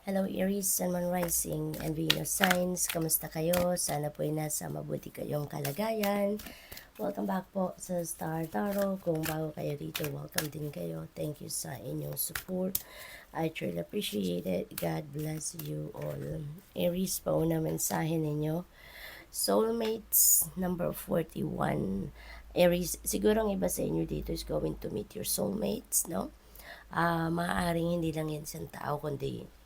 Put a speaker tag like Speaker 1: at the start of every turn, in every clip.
Speaker 1: Hello Aries, Sun, Moon, Rising, and Venus signs. Kamusta kayo? Sana po ay nasa mabuti kayong kalagayan. Welcome back po sa Star Tarot. Kung bago kayo dito, welcome din kayo. Thank you sa inyong support. I truly appreciate it. God bless you all. Aries, pauna mensahe ninyo. Soulmates, number 41. Aries, siguro ang iba sa inyo dito is going to meet your soulmates, no? Maaaring hindi lang yan isang tao, kundi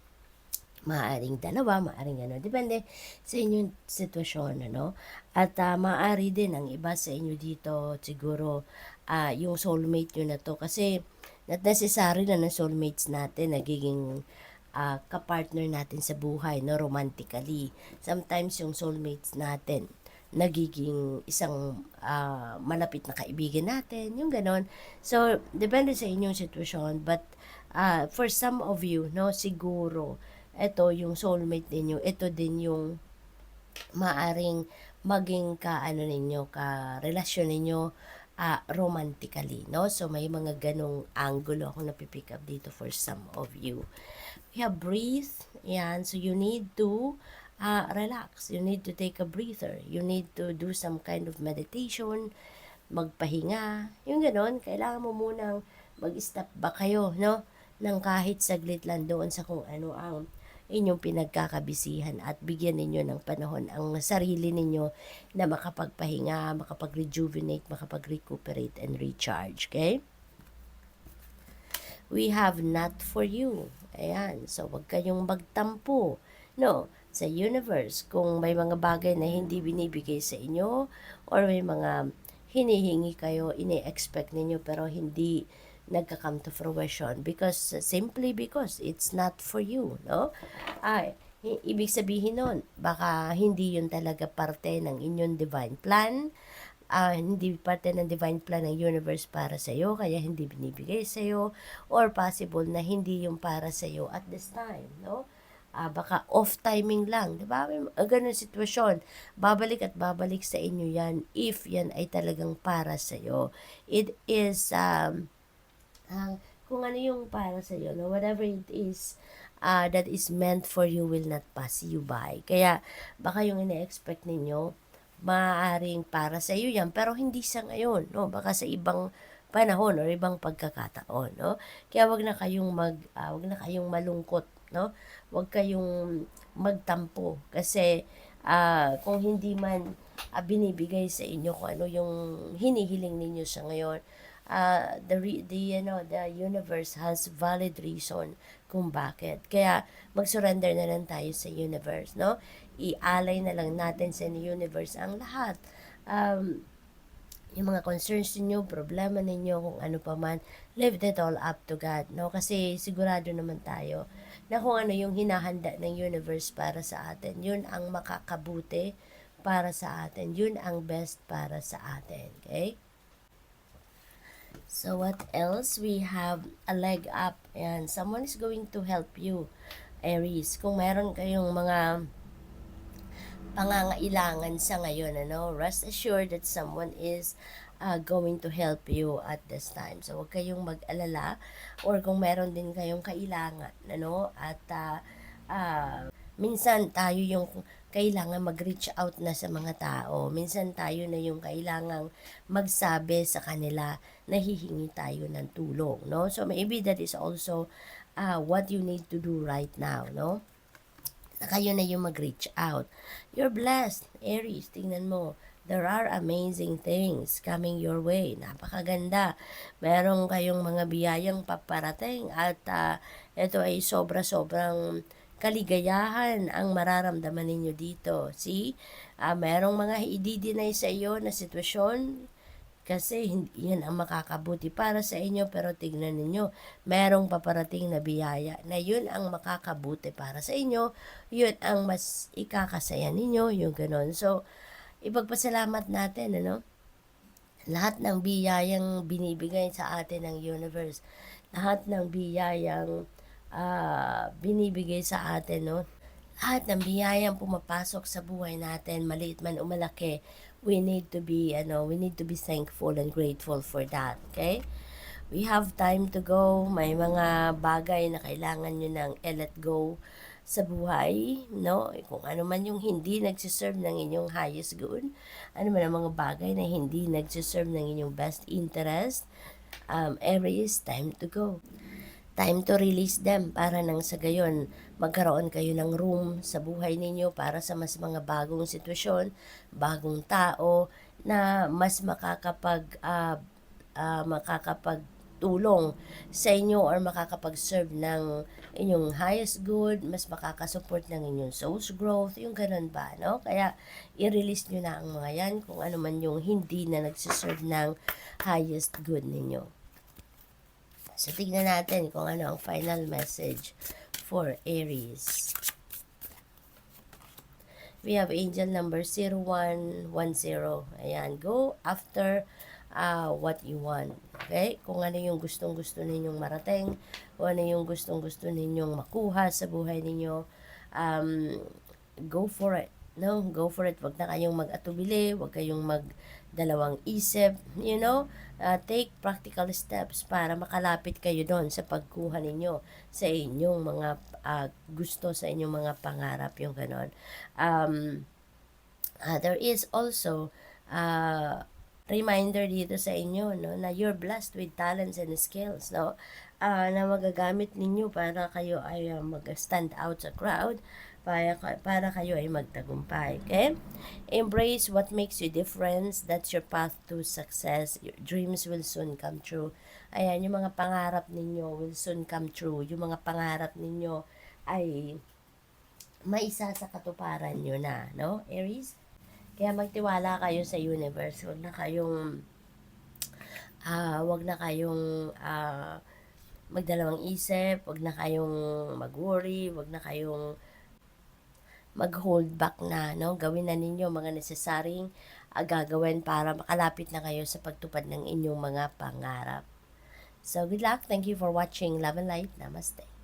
Speaker 1: maaaring dalawa, maaaring ano, depende sa inyong sitwasyon, ano. At maaari din ang iba sa inyo dito, siguro, yung soulmate nyo na to, kasi not necessary na ng soulmates natin, nagiging kapartner natin sa buhay, no, romantically. Sometimes yung soulmates natin, nagiging isang malapit na kaibigan natin, yung ganon. So, depende sa inyong sitwasyon, but for some of you, no, siguro, ito yung soulmate ninyo, ito din yung maaring maging ka-ano ninyo, ka-relasyon ninyo romantically, no? So, may mga ganong angulo akong napipick up dito for some of you. We have breathe, yan. So, you need to relax. You need to take a breather. You need to do some kind of meditation, magpahinga, yung ganon. Kailangan mo munang mag-stop back kayo, no? Nang kahit saglit lang doon sa kung ano ang inyong pinagkakabisihan at bigyan ninyo ng panahon ang sarili ninyo na makapagpahinga, makapag-rejuvenate, makapag-recuperate and recharge, okay? We have not for you. Ayan, so wag kayong magtampo, no, sa universe. Kung may mga bagay na hindi binibigay sa inyo or may mga hinihingi kayo, ini-expect ninyo pero hindi nagka-come to fruition simply because it's not for you, no? Ibig sabihin nun, baka hindi yun talaga parte ng inyong divine plan, hindi parte ng divine plan ng universe para sa iyo, kaya hindi binibigay sa iyo, or possible na hindi yung para sa iyo at this time, no? Baka off timing lang, di ba? May ganun sitwasyon. Babalik at babalik sa inyo yan if yan ay talagang para sa iyo. It is kung ano yung para sa iyo, no? Whatever it is that is meant for you will not pass you by. Kaya baka yung ine-expect ninyo maaaring para sa iyo yan, pero hindi sa ngayon, no? Baka sa ibang panahon or ibang pagkakataon, no? Kaya wag na kayong wag na kayong malungkot, no? Wag kayong magtampo kasi kung hindi man binibigay sa inyo kung ano yung hinihiling ninyo sa ngayon, the universe has valid reason kung bakit. Kaya mag-surrender na lang tayo sa universe, no? Ialay na lang natin sa universe ang lahat. Yung mga concerns niyo, problema ninyo, kung ano pa man, leave it all up to God, no? Kasi sigurado naman tayo na kung ano yung hinahanda ng universe para sa atin, yun ang makakabuti para sa atin. Yun ang best para sa atin, okay? So, what else? We have a leg up. Ayan, someone is going to help you, Aries. Kung meron kayong mga pangangailangan sa ngayon, ano, rest assured that someone is going to help you at this time. So, huwag kayong mag-alala or kung meron din kayong kailangan, ano, at minsan tayo yung kailangan mag-reach out na sa mga tao. Minsan tayo na yung kailangang magsabi sa kanila na hihingi tayo ng tulong, no? So, maybe that is also what you need to do right now, no? Na kayo na yung mag-reach out. You're blessed, Aries. Tingnan mo. There are amazing things coming your way. Napakaganda. Meron kayong mga biyayang paparating at ito ay sobra-sobrang kaligayahan ang mararamdaman ninyo dito. See? Merong mga i-deny sa iyo na sitwasyon kasi yan ang makakabuti para sa inyo, pero tignan ninyo, merong paparating na biyaya na yun ang makakabuti para sa inyo, yun ang mas ikakasaya ninyo, yung ganon. So, ipagpasalamat natin, ano? Lahat ng biyayang binibigay sa atin ng universe, lahat ng biyayang binibigay sa atin, no? Lahat ng biyayang pumapasok sa buhay natin, maliit man o malaki, we need to be thankful and grateful for that, okay? We have time to go. May mga bagay na kailangan nyo nang let go sa buhay, no? Kung ano man yung hindi nagsiserve ng inyong highest good, ano man ang mga bagay na hindi nagsiserve ng inyong best interest, Aries, time to go. Time to release them para nang sa gayon magkaroon kayo ng room sa buhay ninyo para sa mas mga bagong sitwasyon, bagong tao na mas makakapagtulong sa inyo or makakapag-serve ng inyong highest good, mas makakasupport ng inyong soul's growth, yung ganun ba, no? Kaya i-release nyo na ang mga yan kung ano man yung hindi na nagsiserve ng highest good ninyo. So, tignan natin kung ano ang final message for Aries. We have angel number 0110. Ayan, go after what you want. Okay? Kung ano yung gustong-gusto ninyong marating, kung ano yung gustong-gusto ninyong makuha sa buhay ninyo, go for it. No, go for it. Wag na kayong mag-atubili, wag kayong magdalawang isip, take practical steps para makalapit kayo doon sa pagkuha ninyo sa inyong mga gusto, sa inyong mga pangarap, yung ganon. There is also reminder dito sa inyo, no, na you're blessed with talents and skills, no, na magagamit ninyo para kayo ay mag-stand out sa crowd, para kayo ay magtagumpay. Okay? Embrace what makes you different. That's your path to success. Your dreams will soon come true. Ayan, yung mga pangarap ninyo will soon come true. Yung mga pangarap ninyo ay maisa sa katuparan nyo na, no, Aries? Kaya magtiwala kayo sa universe. Huwag na kayong magdalawang isip, huwag na kayong mag-worry, huwag na kayong mag-hold back na, no? Gawin na ninyo mga necessaryong gagawin para makalapit na kayo sa pagtupad ng inyong mga pangarap. So, good luck. Thank you for watching. Love and light. Namaste.